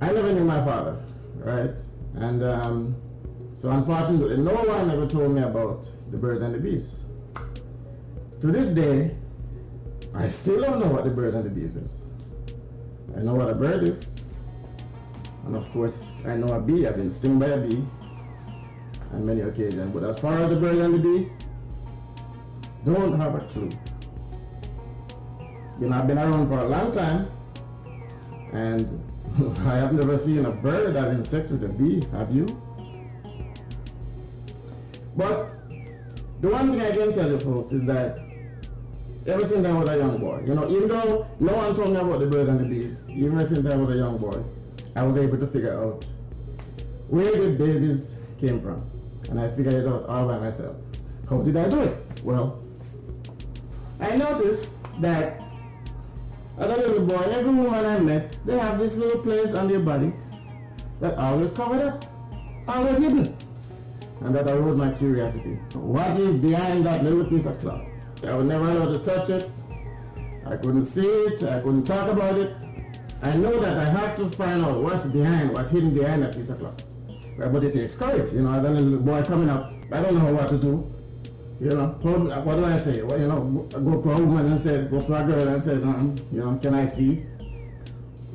I never knew my father, right? And so unfortunately, no one ever told me about the birds and the bees. To this day, I still don't know what the birds and the bees is. I know what a bird is. And of course, I know a bee. I've been stung by a bee on many occasions. But as far as the bird and the bee, don't have a clue. You know, I've been around for a long time, and I have never seen a bird having sex with a bee. Have you? But the one thing I can tell you folks is that ever since I was a young boy, you know, even though no one told me about the birds and the bees, even since I was a young boy, I was able to figure out where the babies came from. And I figured it out all by myself. How did I do it? Well, I noticed that as a little boy, every woman I met, they have this little place on their body that always covered up, always hidden. And that aroused my curiosity. What is behind that little piece of cloth? I was never allowed to touch it. I couldn't see it. I couldn't talk about it. I know that I have to find out what's hidden behind that piece of cloth. But it takes courage. You know, as a little boy coming up, I don't know what to do. You know, what do I say? Well, you know, go to a woman and say, go to a girl and say, you know, can I see?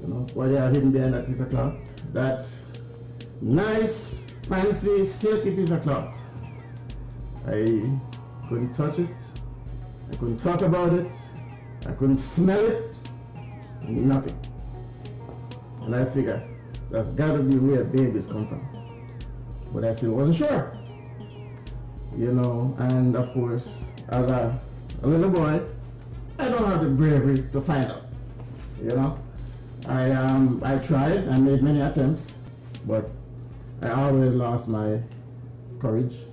You know, what they are hidden behind that piece of cloth? That nice, fancy, silky piece of cloth. I couldn't touch it. I couldn't talk about it. I couldn't smell it. Nothing. And I figured that's got to be where babies come from. But I still wasn't sure. You know, and of course, as a little boy, I don't have the bravery to find out. You know, I tried and made many attempts, but I always lost my courage.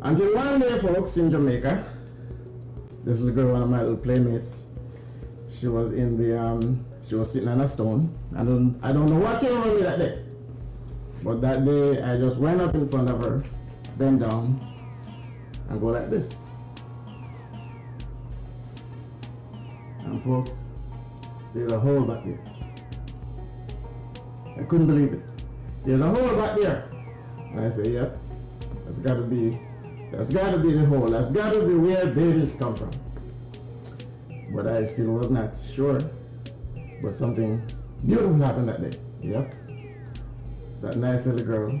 Until one day, folks, in Jamaica, this little girl, one of my little playmates, she was she was sitting on a stone. I don't know what came on me that day, but that day I just went up in front of her, bent down, and go like this. And folks, there's a hole back there. I couldn't believe it. There's a hole back there. And I say, yep, that's got to be the hole. That's got to be where babies come from. But I still was not sure. But something beautiful happened that day. Yep. That nice little girl,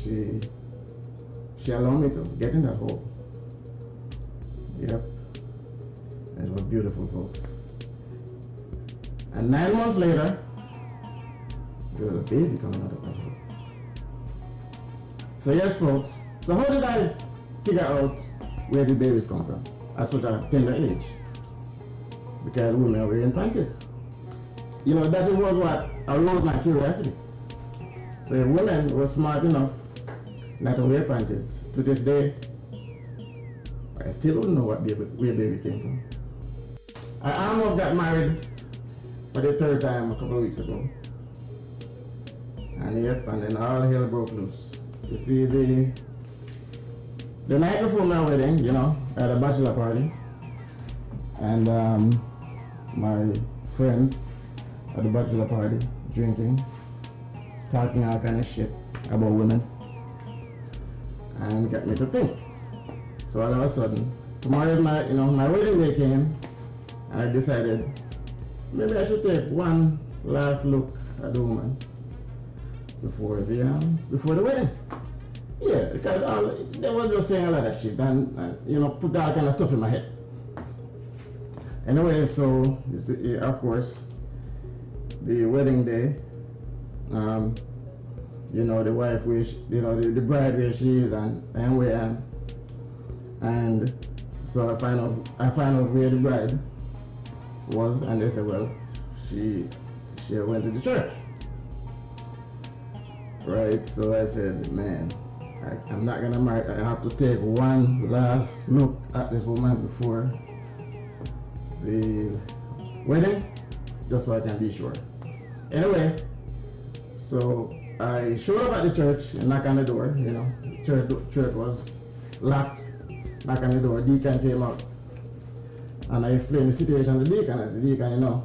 she allowed me to get in that hole. Yep. And it was beautiful, folks. And 9 months later, there was a baby coming out of that hole. So yes, folks. So how did I figure out where the babies come from at such a tender age? Because women were in panties. You know, that was what aroused my curiosity. So if women were smart enough not to wear panties, to this day, I still don't know where baby came from. I almost got married for the third time a couple of weeks ago. And yep, and then all hell broke loose. You see, the night before my wedding, you know, I had a bachelor party. And my friends at the bachelor party, drinking, talking all kind of shit about women. And got me to think. So all of a sudden, tomorrow my wedding day came, and I decided maybe I should take one last look at the woman before the wedding. Yeah, because they were just saying a lot of shit and you know, put that kind of stuff in my head. Anyway, so of course, the wedding day, you know, the wife wish, you know, the bride where she is and where, and so I find out where the bride was, and they said, well, she went to the church, right? So I said, man, I'm not gonna marry. I have to take one last look at this woman before the wedding, just so I can be sure. Anyway, so I showed up at the church and knocked on the door. You know, church was locked. Knocked on the door. Deacon came out, and I explained the situation to the deacon. I said, deacon, you know,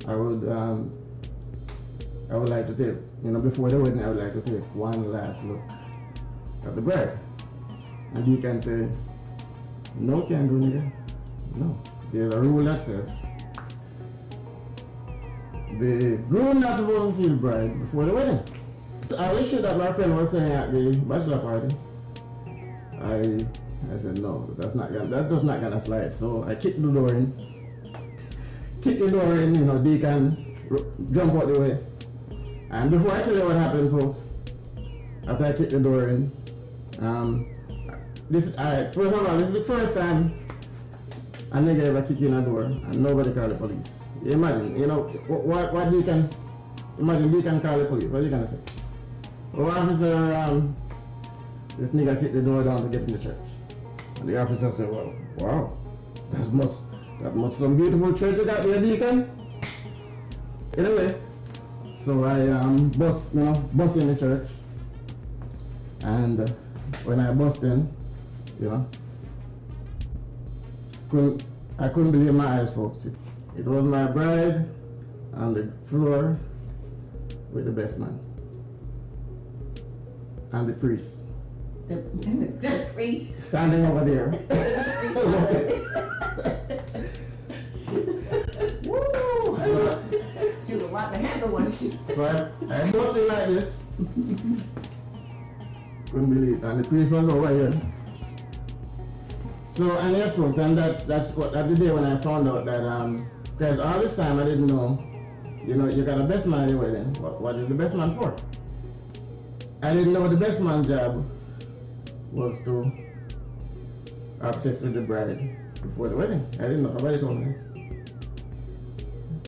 I would I would like to take, before the wedding, I would like to take one last look at the bride. And you can say, no, can't do it again. No. There's a rule that says the groom not supposed to see the bride before the wedding. I wish that my friend was saying at the bachelor party. I said no, that's just not gonna slide. So I kicked the door in. They can jump out the way. And before I tell you what happened, folks, after I kicked the door in, this is the first time a nigga ever kick in a door and nobody call the police. You imagine, what they can call the police. What are you gonna say? Oh, officer, this nigga kicked the door down to get in the church. And the officer said, well, wow, that must some beautiful church you got there, deacon. Anyway, so I bust in the church. And when I bust in, I couldn't believe my eyes, folks. It was my bride on the floor with the best man. And the priest. The priest. Standing over there. Woo! She was like the handle one. So I bust in like this. Couldn't believe it. And the priest was over here. So, and yes, folks, and that's the day when I found out that, because all this time I didn't know, you got a best man at your wedding. What is the best man for? I didn't know the best man's job was to have sex with the bride before the wedding. I didn't know. Nobody told me.